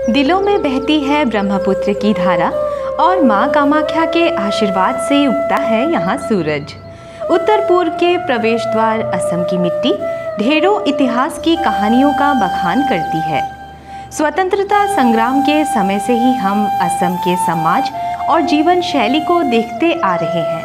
दिलों में बहती है ब्रह्मपुत्र की धारा और माँ कामाख्या के आशीर्वाद से उगता है यहाँ सूरज। उत्तर पूर्व के प्रवेश द्वार असम की मिट्टी ढेरों इतिहास की कहानियों का बखान करती है। स्वतंत्रता संग्राम के समय से ही हम असम के समाज और जीवन शैली को देखते आ रहे हैं।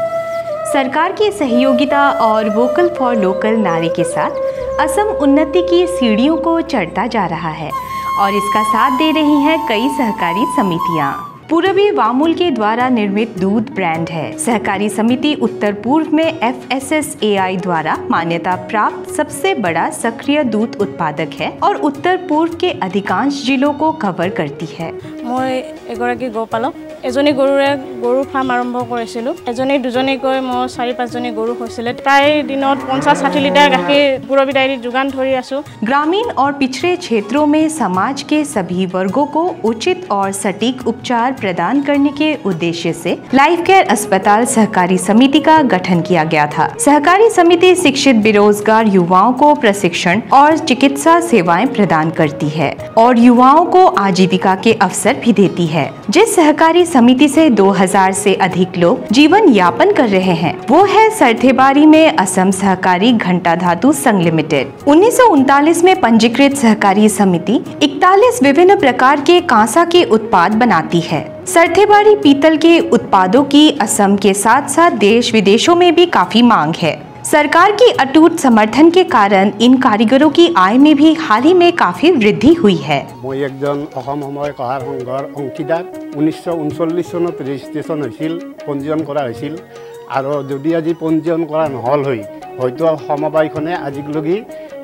सरकार की सहयोगिता और वोकल फॉर लोकल नारे के साथ असम उन्नति की सीढ़ियों को चढ़ता जा रहा है और इसका साथ दे रही हैं कई सहकारी समितियां। पूरबी वामुल के द्वारा निर्मित दूध ब्रांड है। सहकारी समिति उत्तर पूर्व में FSSAI द्वारा मान्यता प्राप्त सबसे बड़ा सक्रिय दूध उत्पादक है और उत्तर पूर्व के अधिकांश जिलों को कवर करती है। मैं एगराकी गोपालक एजनी गरुरे गरु फार्म आरम्भ करिसिलु। एजनी दुजनीকৈ মই 4-5জনী गरु হৈছিলে। प्राय दिनत 50-60 लिटार गाखीर पूरबी डायरी जोगान धरि आसु। ग्रामीण और पिछड़े क्षेत्रों में समाज के सभी वर्गों को उचित और सटीक उपचार प्रदान करने के उद्देश्य से लाइफ केयर अस्पताल सहकारी समिति का गठन किया गया था। सहकारी समिति शिक्षित बेरोजगार युवाओं को प्रशिक्षण और चिकित्सा सेवाएं प्रदान करती है और युवाओं को आजीविका के अवसर भी देती है। जिस सहकारी समिति से 2000 से अधिक लोग जीवन यापन कर रहे हैं वो है सरथेबारी में असम सहकारी घंटा धातु संघ लिमिटेड। 1939 में पंजीकृत सहकारी समिति 41 विभिन्न प्रकार के कांसा के उत्पाद बनाती है। सरथेबारी पीतल के उत्पादों की असम के साथ साथ देश विदेशों में भी काफी मांग है। सरकार की अटूट समर्थन के कारण इन कारीगरों की आय में भी हाल ही में काफी वृद्धि हुई है। मैं एकजन अहोम समय कहार संघर अंशीदार 1939 सनत रेजिस्ट्रेशन হৈছিল, पंजीयन करा হৈছিল আৰু যদি আজি पंजीयन करा নহল হয়তো সমবায়খনে আজিলৈকে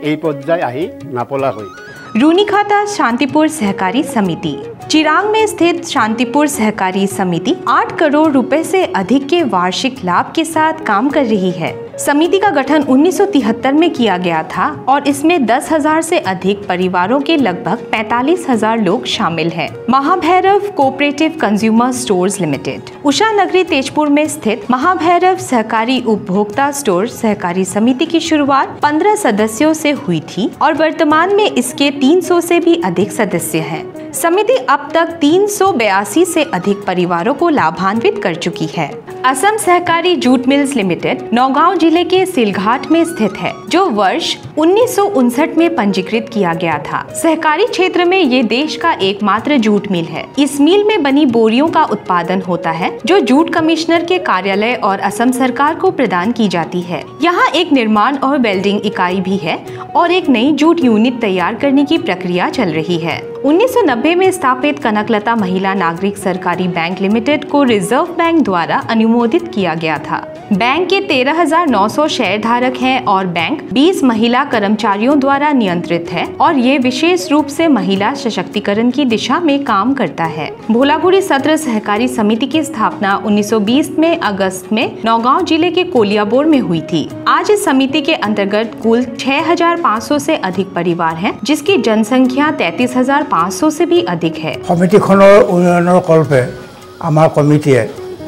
এই পৰ্যায় আহি নাপলা হয়। रूनीखाता शांतिपुर सहकारी समिति चिरांग में स्थित शांतिपुर सहकारी समिति 8 करोड़ रुपए से अधिक के वार्षिक लाभ के साथ काम कर रही है। समिति का गठन 1973 में किया गया था और इसमें 10,000 से अधिक परिवारों के लगभग 45,000 लोग शामिल हैं। Mahabhairav cooperative consumer stores limited Usha Nagari Tezpur में स्थित महाभैरव सहकारी उपभोक्ता स्टोर सहकारी समिति की शुरुआत 15 सदस्यों से हुई थी और वर्तमान में इसके 300 से भी अधिक सदस्य हैं। समिति अब तक 382 से अधिक परिवारों को लाभान्वित कर चुकी है। असम सहकारी जूट मिल्स लिमिटेड नौगांव जिले के सिलघाट में स्थित है जो वर्ष 1959 में पंजीकृत किया गया था। सहकारी क्षेत्र में ये देश का एकमात्र जूट मिल है। इस मिल में बनी बोरियों का उत्पादन होता है जो जूट कमिश्नर के कार्यालय और असम सरकार को प्रदान की जाती है। यहाँ एक निर्माण और वेल्डिंग इकाई भी है और एक नई जूट यूनिट तैयार करने की प्रक्रिया चल रही है। 1990 में स्थापित कनकलता महिला नागरिक सरकारी बैंक लिमिटेड को रिजर्व बैंक द्वारा अनुमोदित किया गया था। बैंक के 13,900 शेयर धारक हैं और बैंक 20 महिला कर्मचारियों द्वारा नियंत्रित है और ये विशेष रूप से महिला सशक्तिकरण की दिशा में काम करता है। भोलागुड़ी सत्र सहकारी समिति की स्थापना 1920 में अगस्त में नौगांव जिले के कोलियाबोर में हुई थी। आज इस समिति के अंतर्गत कुल 6,500 से अधिक परिवार हैं जिसकी जनसंख्या 33,500 से भी अधिक है। समितिखনৰ उन्नयনৰ कल्पे আমাৰ কমিটিয়ে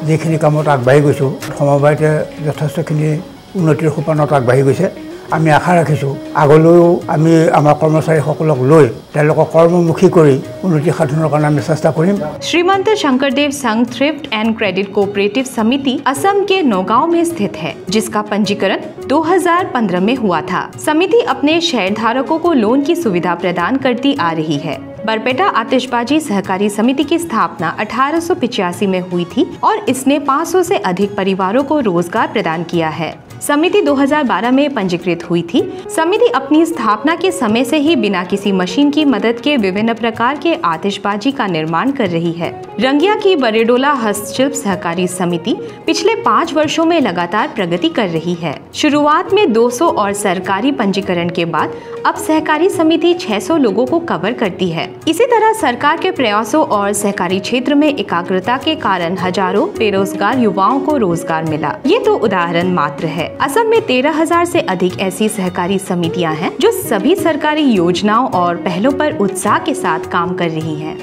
যিখিনি কামত আগবাঢ়ি গৈছো সমবায়তে যথেষ্টখিনি উন্নতিৰ সোপানত আগবাঢ়ি গৈছে। আমি আশা ৰাখিছো আগলৈও আমি আমাৰ কৰ্মচাৰীসকলক লৈ তেওঁলোকক কৰ্মমুখী কৰি উন্নতি সাধনৰ কাৰণে আমি চেষ্টা কৰিম। श्रीमंत शंकरदेव संघ थ्रिफ्ट एंड क्रेडिट कोऑपरेटिव समिति असम के नौगांव में स्थित है जिसका पंजीकरण 2015 में हुआ था। समिति अपने शेयर धारकों को लोन की सुविधा प्रदान करती आ रही है। बरपेटा आतिशबाजी सहकारी समिति की स्थापना 1885 में हुई थी और इसने 500 से अधिक परिवारों को रोजगार प्रदान किया है। समिति 2012 में पंजीकृत हुई थी। समिति अपनी स्थापना के समय से ही बिना किसी मशीन की मदद के विभिन्न प्रकार के आतिशबाजी का निर्माण कर रही है। रंगिया की बरेडोला हस्तशिल्प सहकारी समिति पिछले 5 वर्षों में लगातार प्रगति कर रही है। शुरुआत में 200 और सरकारी पंजीकरण के बाद अब सहकारी समिति 600 लोगों को कवर करती है। इसी तरह सरकार के प्रयासों और सहकारी क्षेत्र में एकाग्रता के कारण हजारों बेरोजगार युवाओं को रोजगार मिला। ये तो उदाहरण मात्र है। असम में 13,000 से अधिक ऐसी सहकारी समितियां हैं जो सभी सरकारी योजनाओं और पहलों पर उत्साह के साथ काम कर रही हैं।